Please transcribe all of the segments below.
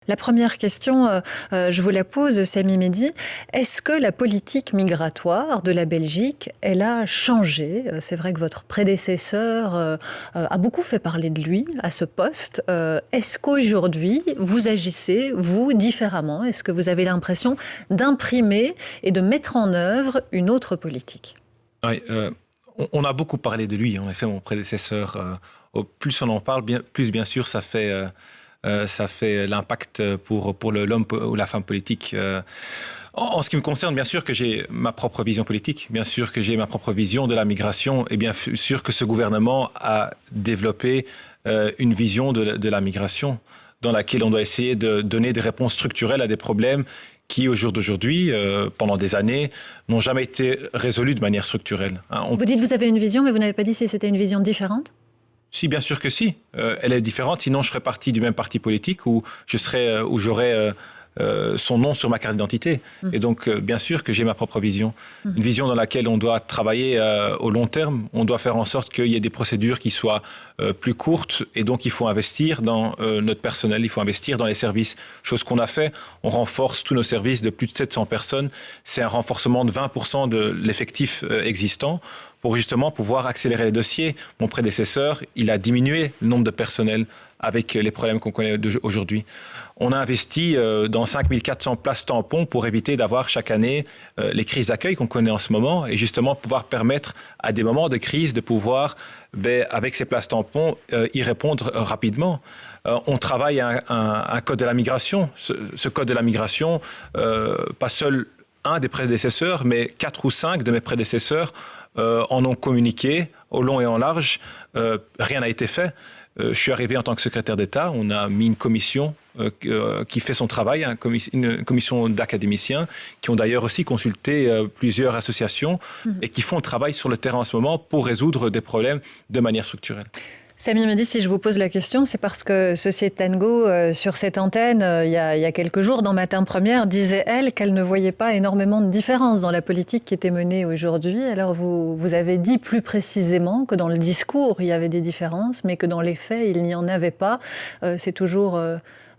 La première question, je vous la pose, Samy Mehdi. Est-ce que la politique migratoire de la Belgique, elle a changé? C'est vrai que votre prédécesseur a beaucoup fait parler de lui à ce poste. Est-ce qu'aujourd'hui, vous agissez, vous, différemment? Est-ce que vous avez l'impression d'imprimer et de mettre en œuvre une autre politique? Oui, on a beaucoup parlé de lui, en effet, mon prédécesseur. Plus on en parle, plus bien sûr ça fait l'impact pour l'homme ou la femme politique. En ce qui me concerne, bien sûr que j'ai ma propre vision politique, bien sûr que j'ai ma propre vision de la migration, et bien sûr que ce gouvernement a développé une vision de la migration dans laquelle on doit essayer de donner des réponses structurelles à des problèmes qui, au jour d'aujourd'hui, pendant des années, n'ont jamais été résolus de manière structurelle. Vous dites que vous avez une vision, mais vous n'avez pas dit si c'était une vision différente? Si, bien sûr que si. Elle est différente, sinon je ferais partie du même parti politique où j'aurais son nom sur ma carte d'identité. Et donc, bien sûr que j'ai ma propre vision. Une vision dans laquelle on doit travailler au long terme. On doit faire en sorte qu'il y ait des procédures qui soient plus courtes. Et donc, il faut investir dans notre personnel, il faut investir dans les services. Chose qu'on a fait, on renforce tous nos services de plus de 700 personnes. C'est un renforcement de 20% de l'effectif existant pour justement pouvoir accélérer les dossiers. Mon prédécesseur, il a diminué le nombre de personnel avec les problèmes qu'on connaît aujourd'hui. On a investi dans 5400 places tampons pour éviter d'avoir chaque année les crises d'accueil qu'on connaît en ce moment et justement pouvoir permettre à des moments de crise de pouvoir, avec ces places tampons, y répondre rapidement. On travaille un code de la migration. Ce code de la migration, pas seul un des prédécesseurs, mais 4 ou 5 de mes prédécesseurs en ont communiqué au long et en large. Rien n'a été fait. Je suis arrivé en tant que secrétaire d'État. On a mis une commission qui fait son travail, une commission d'académiciens qui ont d'ailleurs aussi consulté plusieurs associations et qui font le travail sur le terrain en ce moment pour résoudre des problèmes de manière structurelle. Samy Mehdi, si je vous pose la question, c'est parce que Société Tango, sur cette antenne, il y a quelques jours, dans Matin Première, disait, elle, qu'elle ne voyait pas énormément de différence dans la politique qui était menée aujourd'hui. Alors, vous avez dit plus précisément que dans le discours, il y avait des différences, mais que dans les faits, il n'y en avait pas. C'est toujours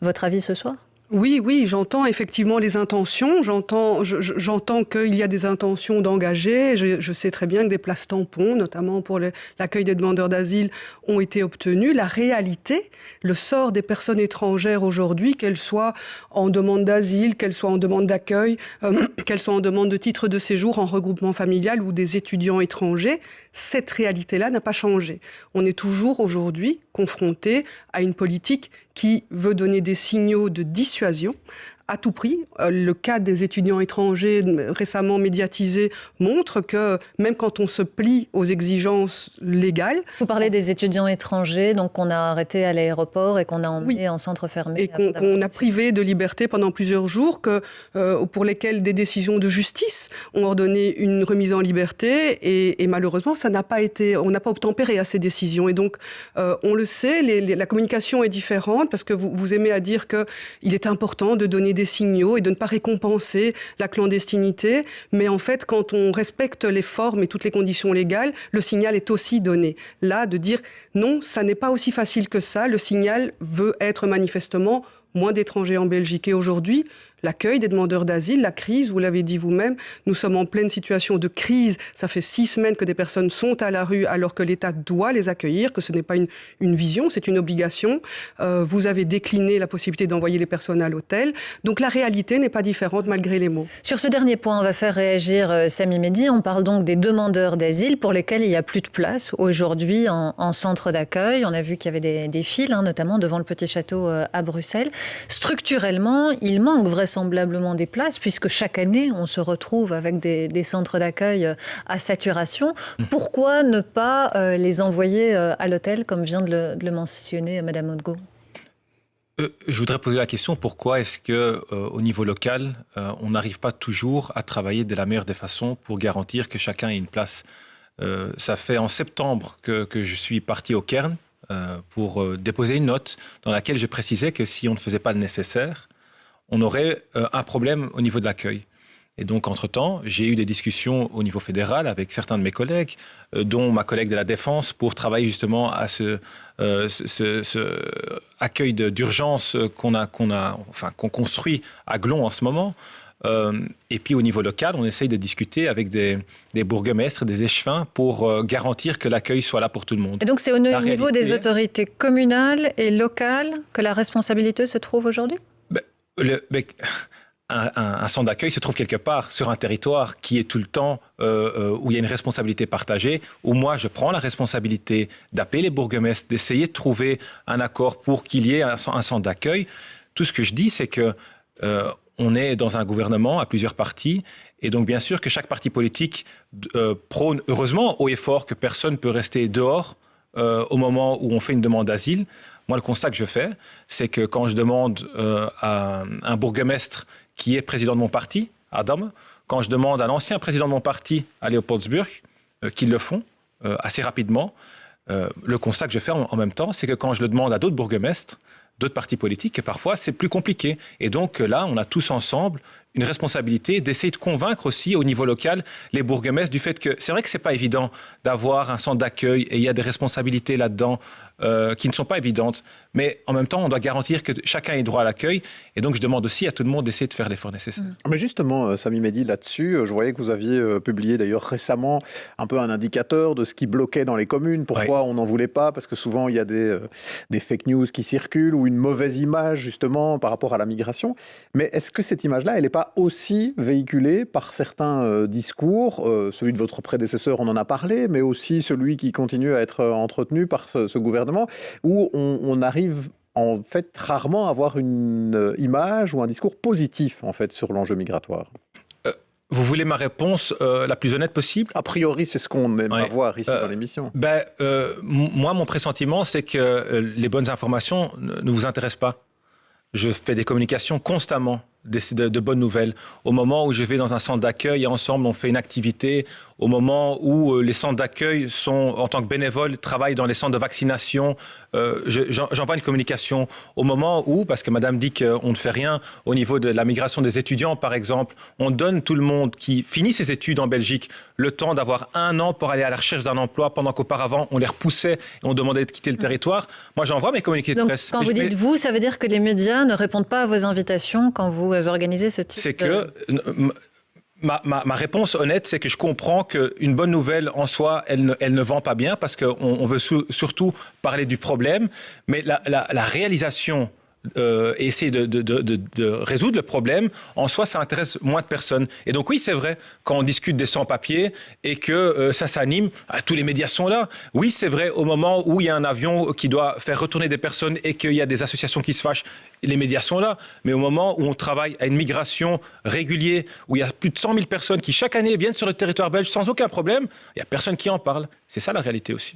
votre avis ce soir ? Oui, j'entends effectivement les intentions, j'entends qu'il y a des intentions d'engager, je sais très bien que des places tampons, notamment pour l'accueil des demandeurs d'asile, ont été obtenues. La réalité, le sort des personnes étrangères aujourd'hui, qu'elles soient en demande d'asile, qu'elles soient en demande d'accueil, qu'elles soient en demande de titre de séjour, en regroupement familial ou des étudiants étrangers, cette réalité-là n'a pas changé. On est toujours aujourd'hui confronté à une politique qui veut donner des signaux de dissuasion à tout prix. Le cas des étudiants étrangers récemment médiatisé montre que même quand on se plie aux exigences légales... Vous parlez des étudiants étrangers, donc qu'on a arrêtés à l'aéroport et qu'on a emmenés en centre fermé. Et qu'on a privé de liberté pendant plusieurs jours, pour lesquels des décisions de justice ont ordonné une remise en liberté et malheureusement, on n'a pas obtempéré à ces décisions. Et donc, on le sait, la communication est différente parce que vous aimez à dire qu'il est important de donner des signaux et de ne pas récompenser la clandestinité. Mais en fait, quand on respecte les formes et toutes les conditions légales, le signal est aussi donné. Là, de dire non, ça n'est pas aussi facile que ça. Le signal veut être manifestement moins d'étrangers en Belgique. Et aujourd'hui, l'accueil des demandeurs d'asile, la crise, vous l'avez dit vous-même, nous sommes en pleine situation de crise. Ça fait 6 semaines que des personnes sont à la rue alors que l'État doit les accueillir, que ce n'est pas une vision, c'est une obligation. Vous avez décliné la possibilité d'envoyer les personnes à l'hôtel. Donc la réalité n'est pas différente malgré les mots. Sur ce dernier point, on va faire réagir Samy Mehdi. On parle donc des demandeurs d'asile pour lesquels il n'y a plus de place aujourd'hui en centre d'accueil. On a vu qu'il y avait des files, notamment devant le Petit Château à Bruxelles. Structurellement, il manque vraisemblablement des places, puisque chaque année, on se retrouve avec des centres d'accueil à saturation. Pourquoi ne pas les envoyer à l'hôtel, comme vient de le mentionner Madame Odgo? Je voudrais poser la question, pourquoi est-ce qu'au niveau local, on n'arrive pas toujours à travailler de la meilleure des façons pour garantir que chacun ait une place? Ça fait en septembre que je suis parti au Cairn pour déposer une note dans laquelle je précisais que si on ne faisait pas le nécessaire, on aurait un problème au niveau de l'accueil. Et donc, entre-temps, j'ai eu des discussions au niveau fédéral avec certains de mes collègues, dont ma collègue de la Défense, pour travailler justement à ce accueil d'urgence qu'on construit à Glon en ce moment. Et puis au niveau local, on essaye de discuter avec des bourgmestres, des échevins pour garantir que l'accueil soit là pour tout le monde. Et donc c'est au niveau des autorités communales et locales que la responsabilité se trouve aujourd'hui ? Un centre d'accueil se trouve quelque part sur un territoire qui est tout le temps où il y a une responsabilité partagée, où moi je prends la responsabilité d'appeler les bourgmestres, d'essayer de trouver un accord pour qu'il y ait un centre d'accueil. Tout ce que je dis, c'est que on est dans un gouvernement à plusieurs partis, et donc bien sûr que chaque parti politique prône heureusement haut et fort que personne ne peut rester dehors au moment où on fait une demande d'asile. Moi, le constat que je fais, c'est que quand je demande à un bourgmestre qui est président de mon parti, Adam, quand je demande à l'ancien président de mon parti, à Leopoldsburg, qu'ils le font assez rapidement, le constat que je fais en même temps, c'est que quand je le demande à d'autres bourgmestres, d'autres partis politiques, parfois c'est plus compliqué. Et donc là, on a tous ensemble une responsabilité d'essayer de convaincre aussi au niveau local les bourgmestres du fait que c'est vrai que c'est pas évident d'avoir un centre d'accueil et il y a des responsabilités là-dedans qui ne sont pas évidentes. Mais en même temps, on doit garantir que chacun ait droit à l'accueil. Et donc, je demande aussi à tout le monde d'essayer de faire l'effort nécessaire. Mais justement, Samy Mehdi, là-dessus, je voyais que vous aviez publié d'ailleurs récemment un peu un indicateur de ce qui bloquait dans les communes. Pourquoi on n'en voulait pas ? Parce que souvent, il y a des fake news qui circulent ou une mauvaise image, justement, par rapport à la migration. Mais est-ce que cette image-là, elle n'est pas aussi véhiculée par certains discours, celui de votre prédécesseur, on en a parlé, mais aussi celui qui continue à être entretenu par ce gouvernement, où on arrive en fait rarement à avoir une image ou un discours positif en fait sur l'enjeu migratoire. Vous voulez ma réponse la plus honnête possible ? A priori, c'est ce qu'on aime avoir ici dans l'émission. Moi, mon pressentiment, c'est que les bonnes informations ne vous intéressent pas. Je fais des communications constamment, de bonnes nouvelles. Au moment où je vais dans un centre d'accueil et ensemble on fait une activité, au moment où les centres d'accueil sont, en tant que bénévoles, travaillent dans les centres de vaccination, j'envoie une communication. Au moment où, parce que madame dit qu'on ne fait rien au niveau de la migration des étudiants par exemple, on donne tout le monde qui finit ses études en Belgique le temps d'avoir 1 an pour aller à la recherche d'un emploi, pendant qu'auparavant on les repoussait et on demandait de quitter le territoire. Moi j'envoie mes communiqués de presse. Quand vous dites vous, ça veut dire que les médias ne répondent pas à vos invitations quand vous organisez ce type C'est que ma réponse honnête, c'est que je comprends qu'une bonne nouvelle en soi, elle ne vend pas bien parce qu'on veut surtout parler du problème, mais la réalisation et essayer de résoudre le problème, en soi, ça intéresse moins de personnes. Et donc oui, c'est vrai, quand on discute des sans-papiers et que ça s'anime, tous les médias sont là. Oui, c'est vrai, au moment où il y a un avion qui doit faire retourner des personnes et qu'il y a des associations qui se fâchent, les médias sont là. Mais au moment où on travaille à une migration régulière, où il y a plus de 100 000 personnes qui, chaque année, viennent sur le territoire belge sans aucun problème, il n'y a personne qui en parle. C'est ça la réalité aussi.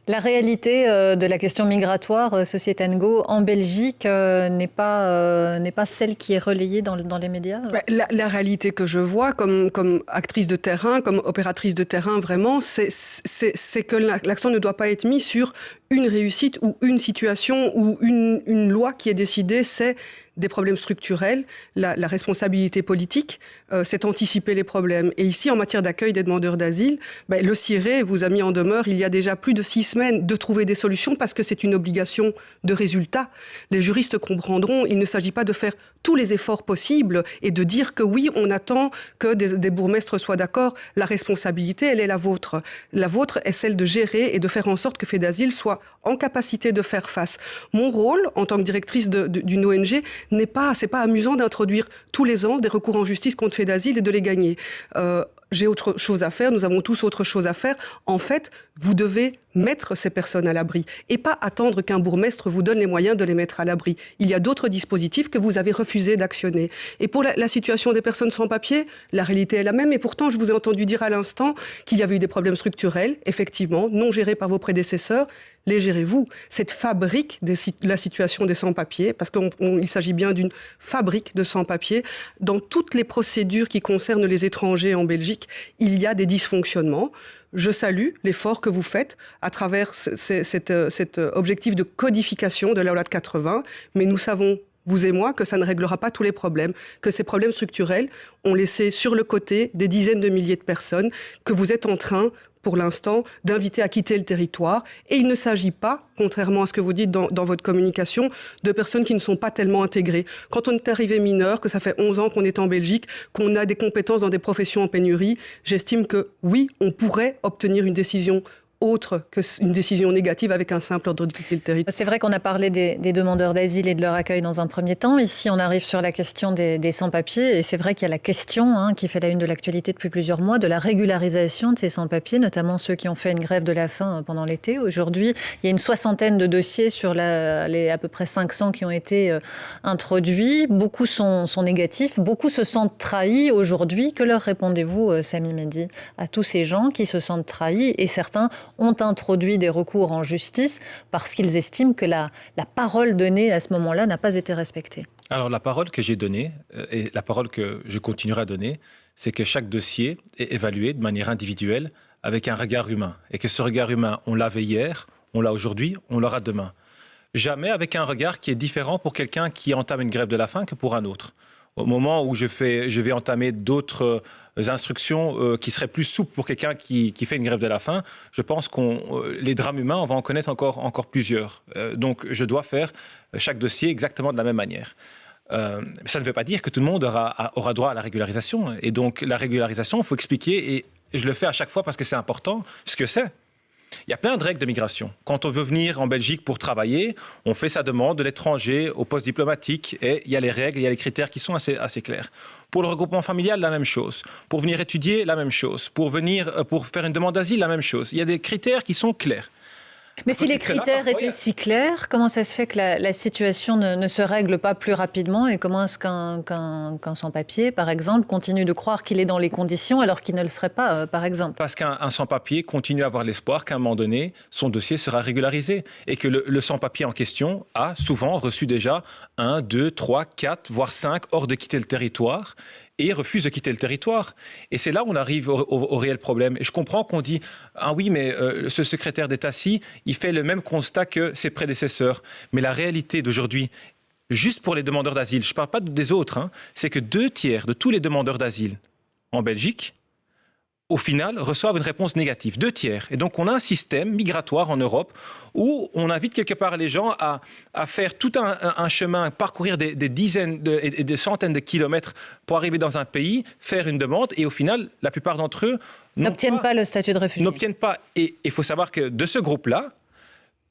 La réalité de la question migratoire, Société Ngo, en Belgique, n'est pas celle qui est relayée dans les médias. La réalité que je vois comme actrice de terrain, comme opératrice de terrain, vraiment, c'est que l'accent ne doit pas être mis sur une réussite ou une situation ou une loi qui est décidée. C'est des problèmes structurels. La responsabilité politique, c'est anticiper les problèmes. Et ici, en matière d'accueil des demandeurs d'asile, le CIRE vous a mis en demeure, il y a déjà plus de 6 semaines, de trouver des solutions parce que c'est une obligation de résultat. Les juristes comprendront, il ne s'agit pas de faire tous les efforts possibles et de dire que oui, on attend que des bourgmestres soient d'accord. La responsabilité, elle est la vôtre. La vôtre est celle de gérer et de faire en sorte que FEDASIL soit en capacité de faire face. Mon rôle, en tant que directrice d'une ONG, c'est pas amusant d'introduire tous les ans des recours en justice contre FEDASIL et de les gagner. J'ai autre chose à faire, nous avons tous autre chose à faire. En fait, vous devez mettre ces personnes à l'abri et pas attendre qu'un bourgmestre vous donne les moyens de les mettre à l'abri. Il y a d'autres dispositifs que vous avez refusé d'actionner. Et pour la situation des personnes sans papier, la réalité est la même. Et pourtant, je vous ai entendu dire à l'instant qu'il y avait eu des problèmes structurels, effectivement, non gérés par vos prédécesseurs. Les gérez-vous. Cette fabrique de la situation des sans-papiers, parce qu'il s'agit bien d'une fabrique de sans-papiers, dans toutes les procédures qui concernent les étrangers en Belgique, il y a des dysfonctionnements. Je salue l'effort que vous faites à travers cet objectif de codification de la loi de 80, mais nous savons vous et moi, que ça ne réglera pas tous les problèmes, que ces problèmes structurels ont laissé sur le côté des dizaines de milliers de personnes que vous êtes en train, pour l'instant, d'inviter à quitter le territoire. Et il ne s'agit pas, contrairement à ce que vous dites dans votre communication, de personnes qui ne sont pas tellement intégrées. Quand on est arrivé mineur, que ça fait 11 ans qu'on est en Belgique, qu'on a des compétences dans des professions en pénurie, j'estime que oui, on pourrait obtenir une décision autre qu'une décision négative avec un simple ordre de quitter le territoire. C'est vrai qu'on a parlé des demandeurs d'asile et de leur accueil dans un premier temps. Ici, on arrive sur la question des sans-papiers. Et c'est vrai qu'il y a la question qui fait la une de l'actualité depuis plusieurs mois, de la régularisation de ces sans-papiers, notamment ceux qui ont fait une grève de la faim pendant l'été. Aujourd'hui, il y a une 60aine de dossiers sur les à peu près 500 qui ont été introduits. Beaucoup sont négatifs. Beaucoup se sentent trahis aujourd'hui. Que leur répondez-vous, Samy Mehdi, à tous ces gens qui se sentent trahis et certains ont introduit des recours en justice parce qu'ils estiment que la parole donnée à ce moment-là n'a pas été respectée. Alors la parole que j'ai donnée et la parole que je continuerai à donner, c'est que chaque dossier est évalué de manière individuelle avec un regard humain. Et que ce regard humain, on l'avait hier, on l'a aujourd'hui, on l'aura demain. Jamais avec un regard qui est différent pour quelqu'un qui entame une grève de la faim que pour un autre. Au moment où je vais entamer d'autres instructions qui seraient plus souples pour quelqu'un qui fait une grève de la faim, je pense les drames humains, on va en connaître encore plusieurs. Donc je dois faire chaque dossier exactement de la même manière. Ça ne veut pas dire que tout le monde aura droit à la régularisation. Et donc la régularisation, il faut expliquer, et je le fais à chaque fois parce que c'est important, ce que c'est. Il y a plein de règles de migration. Quand on veut venir en Belgique pour travailler, on fait sa demande de l'étranger au poste diplomatique et il y a les règles, il y a les critères qui sont assez clairs. Pour le regroupement familial, la même chose. Pour venir étudier, la même chose. Pour faire une demande d'asile, la même chose. Il y a des critères qui sont clairs. Mais si les critères étaient si clairs, comment ça se fait que la situation ne se règle pas plus rapidement et comment est-ce qu'un sans-papier, par exemple, continue de croire qu'il est dans les conditions alors qu'il ne le serait pas, par exemple? Parce qu'un sans-papier continue à avoir l'espoir qu'à un moment donné, son dossier sera régularisé et que le sans-papier en question a souvent reçu déjà 1, 2, 3, 4, voire 5 ordres de quitter le territoire et refuse de quitter le territoire. Et c'est là où on arrive au réel problème. Et je comprends qu'on dit « Ah oui, mais ce secrétaire d'État-ci, il fait le même constat que ses prédécesseurs. » Mais la réalité d'aujourd'hui, juste pour les demandeurs d'asile, je ne parle pas des autres, c'est que 2/3 de tous les demandeurs d'asile en Belgique, au final, reçoivent une réponse négative. 2/3. Et donc, on a un système migratoire en Europe où on invite quelque part les gens à faire tout un chemin, parcourir des dizaines et des centaines de kilomètres pour arriver dans un pays, faire une demande. Et au final, la plupart d'entre eux n'obtiennent pas le statut de réfugié. N'obtiennent pas. Et il faut savoir que de ce groupe-là,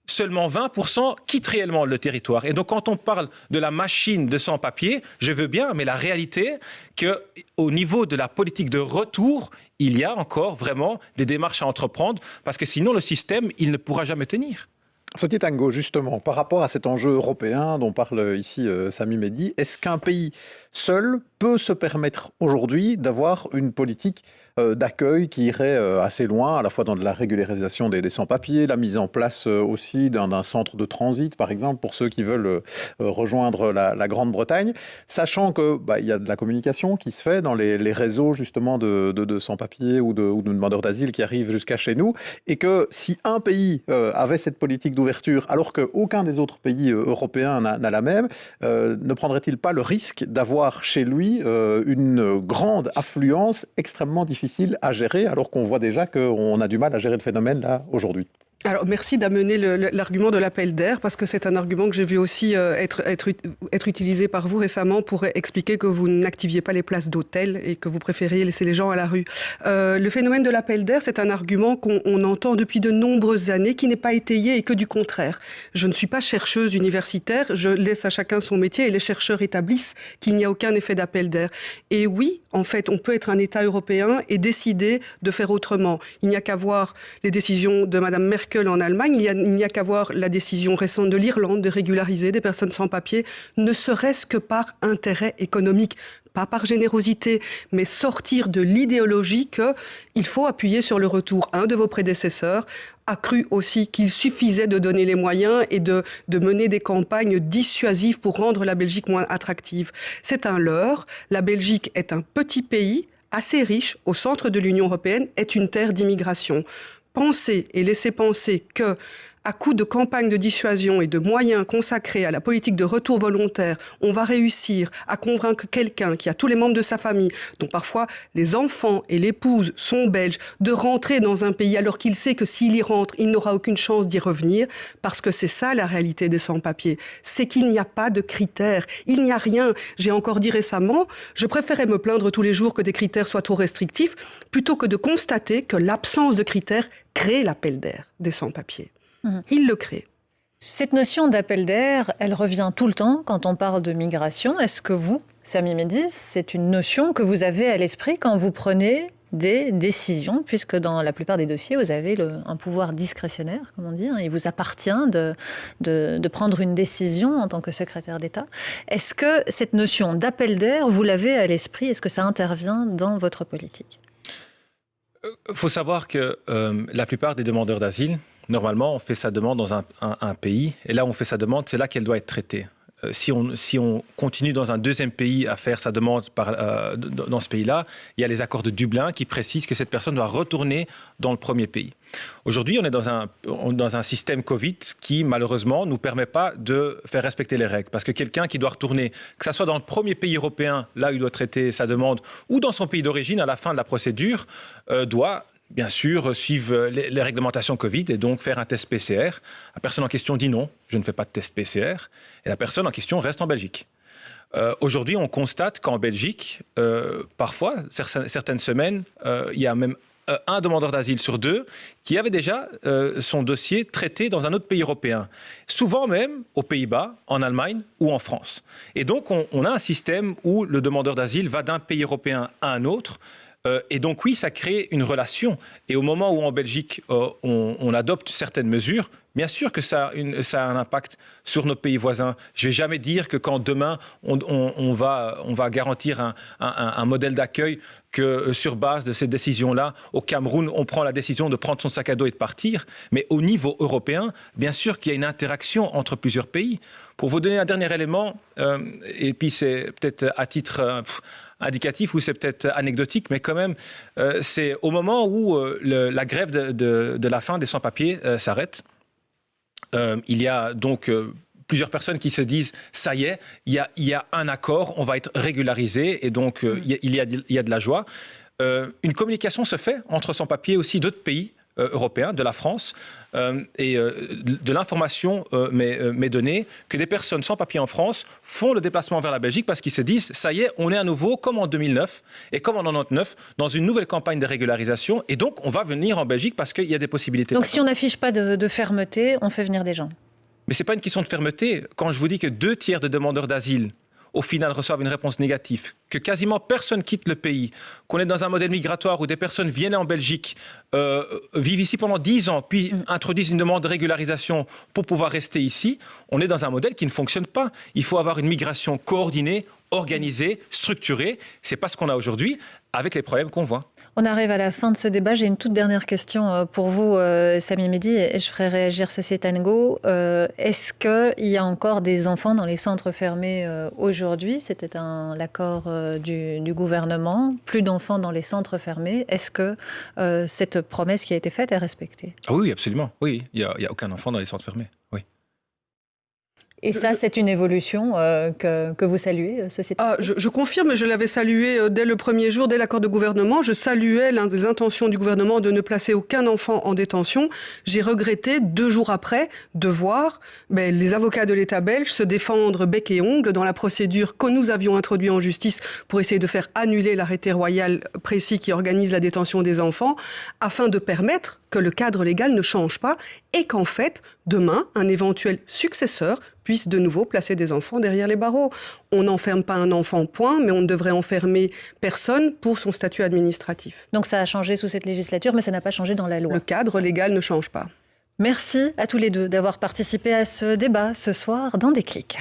seulement 20% quittent réellement le territoire. Et donc, quand on parle de la machine de sans-papiers, je veux bien, mais la réalité, qu'au niveau de la politique de retour, il y a encore vraiment des démarches à entreprendre, parce que sinon, le système, il ne pourra jamais tenir. Sophie Tango, justement, par rapport à cet enjeu européen dont parle ici Samy Mehdi, est-ce qu'un pays seul peut se permettre aujourd'hui d'avoir une politique d'accueil qui irait assez loin, à la fois dans de la régularisation des sans-papiers, la mise en place aussi d'un centre de transit, par exemple, pour ceux qui veulent rejoindre la Grande-Bretagne, sachant que y a de la communication qui se fait dans les réseaux justement de sans-papiers ou de demandeurs d'asile qui arrivent jusqu'à chez nous, et que si un pays avait cette politique d'ouverture, alors qu'aucun des autres pays européens n'a la même, ne prendrait-il pas le risque d'avoir chez lui une grande affluence extrêmement difficile à gérer, alors qu'on voit déjà qu'on a du mal à gérer le phénomène là aujourd'hui? Alors, merci d'amener l'argument de l'appel d'air, parce que c'est un argument que j'ai vu aussi être utilisé par vous récemment pour expliquer que vous n'activiez pas les places d'hôtel et que vous préfériez laisser les gens à la rue. Le phénomène de l'appel d'air, c'est un argument qu'on entend depuis de nombreuses années, qui n'est pas étayé et que du contraire. Je ne suis pas chercheuse universitaire, je laisse à chacun son métier et les chercheurs établissent qu'il n'y a aucun effet d'appel d'air. Et oui, en fait, on peut être un État européen et décider de faire autrement. Il n'y a qu'à voir les décisions de Mme Merkel en Allemagne, il n'y a qu'à voir la décision récente de l'Irlande de régulariser des personnes sans papier, ne serait-ce que par intérêt économique, pas par générosité, mais sortir de l'idéologie qu'il faut appuyer sur le retour. Un de vos prédécesseurs a cru aussi qu'il suffisait de donner les moyens et de mener des campagnes dissuasives pour rendre la Belgique moins attractive. C'est un leurre. La Belgique est un petit pays assez riche, au centre de l'Union européenne, est une terre d'immigration. Penser et laisser penser que à coup de campagne de dissuasion et de moyens consacrés à la politique de retour volontaire, on va réussir à convaincre quelqu'un qui a tous les membres de sa famille, dont parfois les enfants et l'épouse sont belges, de rentrer dans un pays alors qu'il sait que s'il y rentre, il n'aura aucune chance d'y revenir, parce que c'est ça la réalité des sans-papiers. C'est qu'il n'y a pas de critères, il n'y a rien. J'ai encore dit récemment, je préférais me plaindre tous les jours que des critères soient trop restrictifs, plutôt que de constater que l'absence de critères crée l'appel d'air des sans-papiers. Il le crée. Cette notion d'appel d'air, elle revient tout le temps quand on parle de migration. Est-ce que vous, Samy Mehdi, c'est une notion que vous avez à l'esprit quand vous prenez des décisions, puisque dans la plupart des dossiers, vous avez un pouvoir discrétionnaire, comme on dit, il vous appartient de prendre une décision en tant que secrétaire d'État. Est-ce que cette notion d'appel d'air, vous l'avez à l'esprit? Est-ce que ça intervient dans votre politique? Il faut savoir que la plupart des demandeurs d'asile, normalement, on fait sa demande dans un pays, et là où on fait sa demande, c'est là qu'elle doit être traitée. Si on continue dans un deuxième pays à faire sa demande dans ce pays-là, il y a les accords de Dublin qui précisent que cette personne doit retourner dans le premier pays. Aujourd'hui, on est dans un système Covid qui, malheureusement, ne nous permet pas de faire respecter les règles. Parce que quelqu'un qui doit retourner, que ce soit dans le premier pays européen, là où il doit traiter sa demande, ou dans son pays d'origine, à la fin de la procédure, doit bien sûr suivre les réglementations Covid et donc faire un test PCR. La personne en question dit non, je ne fais pas de test PCR. Et la personne en question reste en Belgique. Aujourd'hui, on constate qu'en Belgique, parfois, certaines semaines, il y a même un demandeur d'asile sur deux qui avait déjà son dossier traité dans un autre pays européen. Souvent même aux Pays-Bas, en Allemagne ou en France. Et donc, on a un système où le demandeur d'asile va d'un pays européen à un autre. Et donc oui, ça crée une relation. Et au moment où en Belgique, on adopte certaines mesures, bien sûr que ça a un impact sur nos pays voisins. Je ne vais jamais dire que quand demain, on va garantir un modèle d'accueil, que sur base de ces décisions-là, au Cameroun, on prend la décision de prendre son sac à dos et de partir. Mais au niveau européen, bien sûr qu'il y a une interaction entre plusieurs pays. Pour vous donner un dernier élément, et puis c'est peut-être à titre indicatif ou c'est peut-être anecdotique, mais quand même, c'est au moment où la grève de la faim des sans-papiers s'arrête. Il y a donc plusieurs personnes qui se disent « ça y est, il y a un accord, on va être régularisé » et donc il y a de la joie. Une communication se fait entre sans-papiers aussi d'autres pays européens, de la France, et de l'information m'est donnée que des personnes sans papier en France font le déplacement vers la Belgique parce qu'ils se disent « ça y est, on est à nouveau comme en 2009 et comme en 99 dans une nouvelle campagne de régularisation et donc on va venir en Belgique parce qu'il y a des possibilités. » Donc si on n'affiche pas de fermeté, on fait venir des gens. Mais ce n'est pas une question de fermeté. Quand je vous dis que 2/3 des demandeurs d'asile au final reçoivent une réponse négative, que quasiment personne quitte le pays, qu'on est dans un modèle migratoire où des personnes viennent en Belgique, vivent ici pendant 10 ans, puis introduisent une demande de régularisation pour pouvoir rester ici, on est dans un modèle qui ne fonctionne pas. Il faut avoir une migration coordonnée, organisée, structurée. Ce n'est pas ce qu'on a aujourd'hui avec les problèmes qu'on voit. On arrive à la fin de ce débat. J'ai une toute dernière question pour vous, Samy Mehdi, et je ferai réagir Société Ngo. Est-ce qu'il y a encore des enfants dans les centres fermés aujourd'hui? C'était l'accord du gouvernement. Plus d'enfants dans les centres fermés. Est-ce que cette promesse qui a été faite est respectée? Ah oui, absolument. Oui, il n'y a aucun enfant dans les centres fermés. Oui. Et ça, c'est une évolution que vous saluez, Société Ngo? Je confirme, je l'avais salué dès le premier jour, dès l'accord de gouvernement. Je saluais l'une des intentions du gouvernement de ne placer aucun enfant en détention. J'ai regretté, 2 jours après, de voir les avocats de l'État belge se défendre bec et ongle dans la procédure que nous avions introduite en justice pour essayer de faire annuler l'arrêté royal précis qui organise la détention des enfants, afin de permettre que le cadre légal ne change pas et qu'en fait, demain, un éventuel successeur puisse de nouveau placer des enfants derrière les barreaux. On n'enferme pas un enfant, point, mais on ne devrait enfermer personne pour son statut administratif. Donc ça a changé sous cette législature, mais ça n'a pas changé dans la loi. Le cadre légal ne change pas. Merci à tous les deux d'avoir participé à ce débat ce soir dans Déclic.